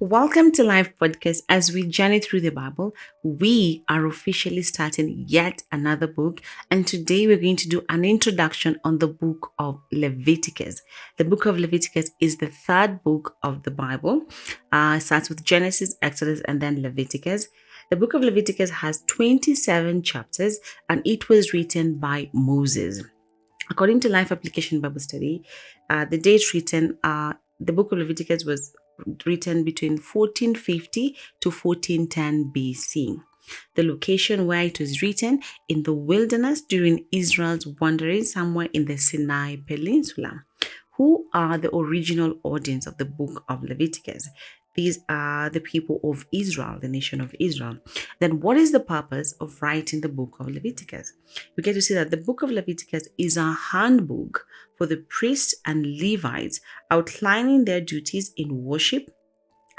Welcome to Live Podcast. As we journey through the Bible, we are officially starting yet another book, and today we're going to do an introduction on the book of Leviticus. The book of Leviticus is the third book of the Bible. It starts with Genesis, Exodus, and then Leviticus. The book of Leviticus has 27 chapters, and it was written by Moses. According to Life Application Bible Study, the date written, the book of Leviticus was written between 1450 to 1410 BC. The location where it was written in the wilderness during Israel's wandering somewhere in the Sinai Peninsula. Who are the original audience of the book of Leviticus? These are the people of Israel, the nation of Israel. Then what is the purpose of writing the book of Leviticus? We get to see that the book of Leviticus is a handbook for the priests and Levites outlining their duties in worship,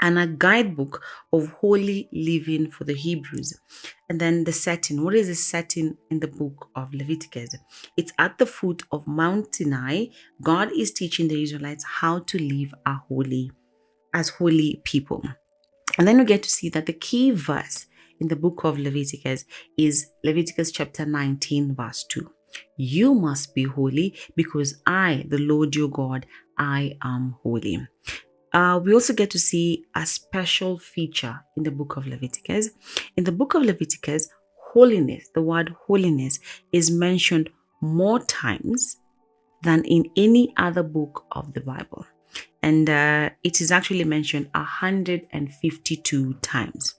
and a guidebook of holy living for the Hebrews. And then the setting. What is the setting in the book of Leviticus? It's at the foot of Mount Sinai. God is teaching the Israelites how to live as holy people. And then we get to see that the key verse in the book of Leviticus is Leviticus chapter 19, verse 2. You must be holy because I, the Lord your God, I am holy. We also get to see a special feature in the book of Leviticus. In the book of Leviticus, holiness, the word holiness, is mentioned more times than in any other book of the Bible. And it is actually mentioned 152 times.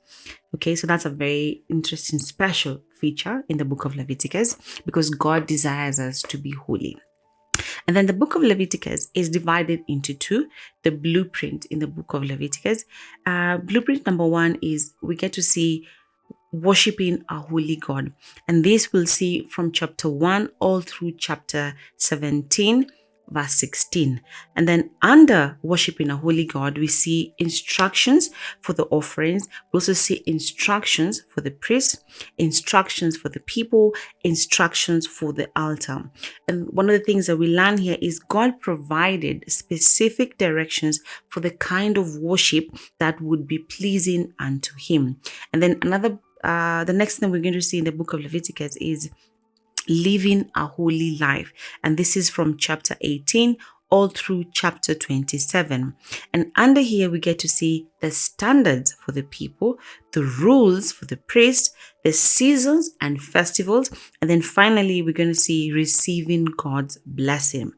Okay, so that's a very interesting special feature in the book of Leviticus because God desires us to be holy. And then the book of Leviticus is divided into two. The blueprint in the book of Leviticus. Blueprint number one is we get to see worshiping a holy God. And this we'll see from chapter 1 all through chapter 17, verse 16. And then under worshiping a holy God, we see instructions for the offerings. We also see instructions for the priests, instructions for the people, instructions for the altar. And one of the things that we learn here is God provided specific directions for the kind of worship that would be pleasing unto him. And then the next thing we're going to see in the book of Leviticus is living a holy life. And this is from chapter 18 all through chapter 27. And under here, we get to see the standards for the people, the rules for the priest, the seasons and festivals. And then finally, we're going to see receiving God's blessing.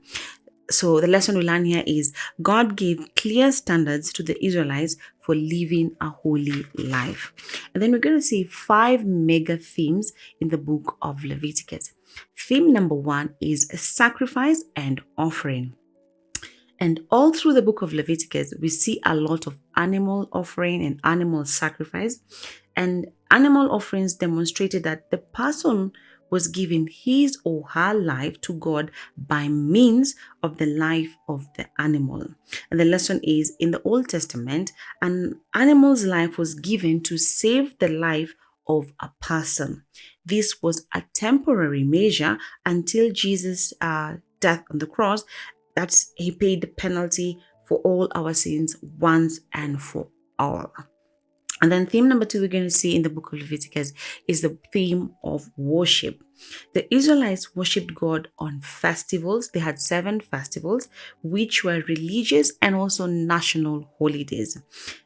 So the lesson we learn here is God gave clear standards to the Israelites for living a holy life. And then we're going to see 5 mega themes in the book of Leviticus. Theme number 1 is sacrifice and offering. And all through the book of Leviticus, we see a lot of animal offering and animal sacrifice. And animal offerings demonstrated that the person was giving his or her life to God by means of the life of the animal. And the lesson is in the Old Testament, an animal's life was given to save the life of a person. This was a temporary measure until Jesus' death on the cross. That's he paid the penalty for all our sins once and for all. And then theme number 2 we're going to see in the book of Leviticus is the theme of worship. The Israelites worshipped God on festivals. They had 7 festivals, which were religious and also national holidays.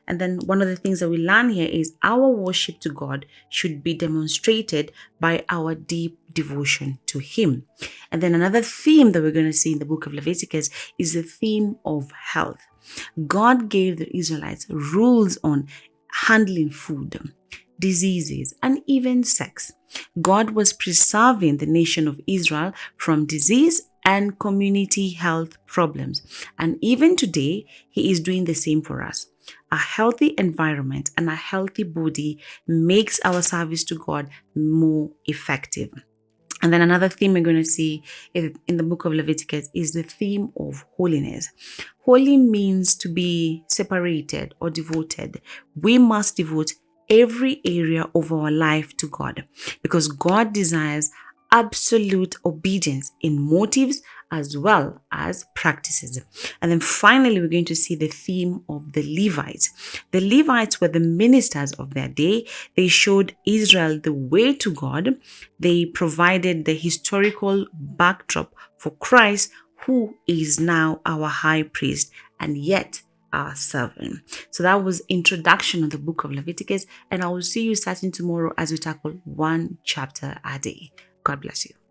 And then one of the things that we learn here is our worship to God should be demonstrated by our deep devotion to him. And then another theme that we're going to see in the book of Leviticus is the theme of health. God gave the Israelites rules on handling food, diseases, and even sex. God was preserving the nation of Israel from disease and community health problems. And even today, he is doing the same for us. A healthy environment and a healthy body makes our service to God more effective. And then another theme we're going to see in the book of Leviticus is the theme of holiness. Holy means to be separated or devoted. We must devote every area of our life to God because God desires absolute obedience in motives as well as practices. And then finally, we're going to see the theme of the Levites. The Levites were the ministers of their day. They showed Israel the way to God. They provided the historical backdrop for Christ, who is now our high priest and yet our servant. So that was introduction of the book of Leviticus, and I will see you starting tomorrow as we tackle one chapter a day. God bless you.